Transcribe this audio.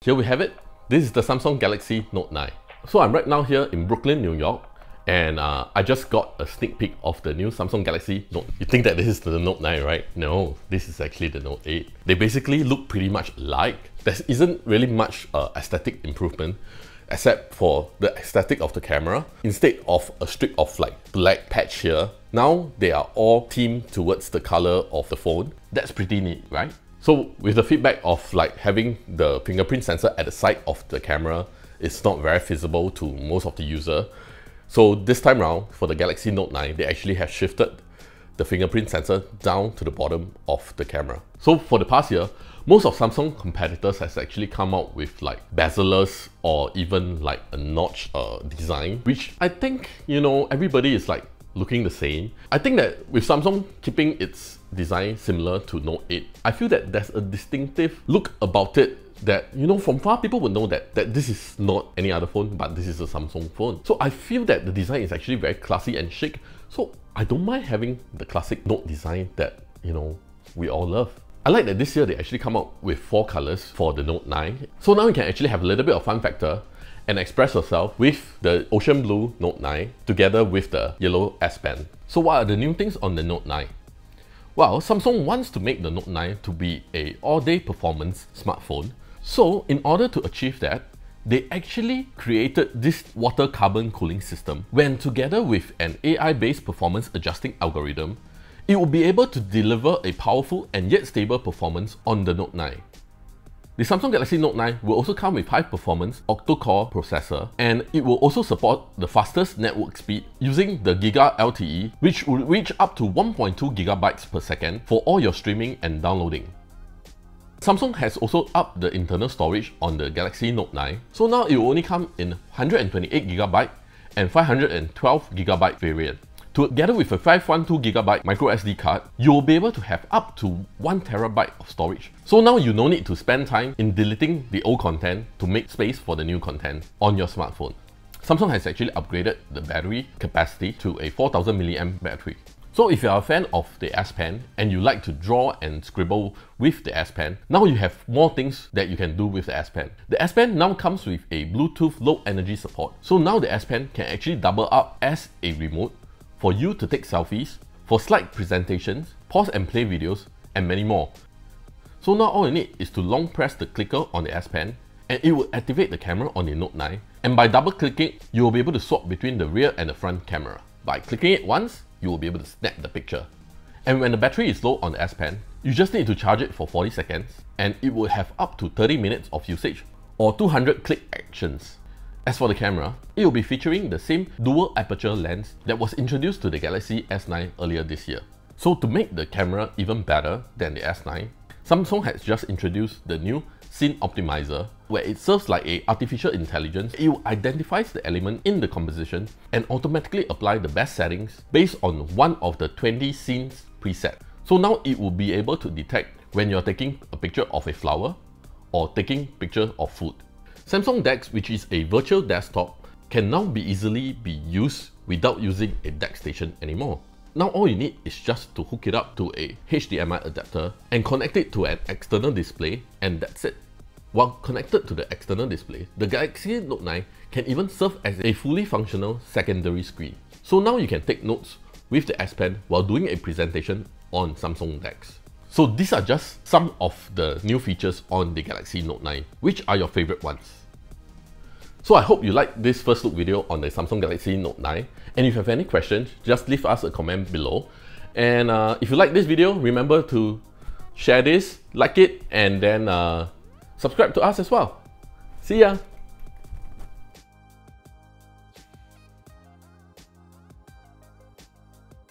Here we have it. This is the Samsung Galaxy Note 9. So I'm right now here in Brooklyn, New York, and I just got a sneak peek of the new Samsung Galaxy Note. You think that this is the Note 9, right? No, this is actually the Note 8. They basically look pretty much alike. There isn't really much aesthetic improvement except for the aesthetic of the camera. Instead of a strip of like black patch here, now they are all themed towards the color of the phone. That's pretty neat, right? So with the feedback of like having the fingerprint sensor at the side of the camera, it's not very visible to most of the user. So this time around, for the Galaxy Note 9, they actually have shifted the fingerprint sensor down to the bottom of the camera. So for the past year, most of Samsung competitors has actually come out with like bezel-less or even like a notch design, which I think, you know, everybody is like looking the same. I think that with Samsung keeping its design similar to Note 8, I feel that there's a distinctive look about it that, you know, from far people would know that this is not any other phone, but this is a Samsung phone. So I feel that the design is actually very classy and chic. So I don't mind having the classic Note design that, you know, we all love. I like that this year they actually come out with 4 colors for the Note 9. So now you can actually have a little bit of fun factor and express yourself with the ocean blue Note 9 together with the yellow S Pen. So what are the new things on the Note 9? Well, Samsung wants to make the Note 9 to be an all-day performance smartphone. So in order to achieve that, they actually created this water carbon cooling system when together with an AI-based performance adjusting algorithm, it will be able to deliver a powerful and yet stable performance on the Note 9. The Samsung Galaxy Note 9 will also come with high-performance octa-core processor, and it will also support the fastest network speed using the Giga LTE, which will reach up to 1.2 GB per second for all your streaming and downloading. Samsung has also upped the internal storage on the Galaxy Note 9, so now it will only come in 128 GB and 512 GB variant. Together with a 512GB microSD card, you will be able to have up to 1TB of storage. So now you no need to spend time in deleting the old content to make space for the new content on your smartphone. Samsung has actually upgraded the battery capacity to a 4000 mAh battery. So if you are a fan of the S Pen and you like to draw and scribble with the S Pen, now you have more things that you can do with the S Pen. The S Pen now comes with a Bluetooth low energy support. So now the S Pen can actually double up as a remote for you to take selfies, for slide presentations, pause and play videos, and many more. So now all you need is to long press the clicker on the S Pen and it will activate the camera on the Note 9, and by double clicking, you will be able to swap between the rear and the front camera. By clicking it once, you will be able to snap the picture. And when the battery is low on the S Pen, you just need to charge it for 40 seconds and it will have up to 30 minutes of usage or 200 click actions. As for the camera, it will be featuring the same dual aperture lens that was introduced to the Galaxy S9 earlier this year. So to make the camera even better than the S9, Samsung has just introduced the new Scene Optimizer, where it serves like an artificial intelligence. It identifies the element in the composition and automatically apply the best settings based on one of the 20 scenes preset. So now it will be able to detect when you're taking a picture of a flower or taking picture of food. Samsung DeX, which is a virtual desktop, can now be easily be used without using a DeX station anymore. Now all you need is just to hook it up to a HDMI adapter and connect it to an external display, and that's it. While connected to the external display, the Galaxy Note 9 can even serve as a fully functional secondary screen. So now you can take notes with the S Pen while doing a presentation on Samsung DeX. So these are just some of the new features on the Galaxy Note 9. Which are your favorite ones? So I hope you liked this first look video on the Samsung Galaxy Note 9. And if you have any questions, just leave us a comment below. And if you like this video, remember to share this, like it, and then subscribe to us as well. See ya!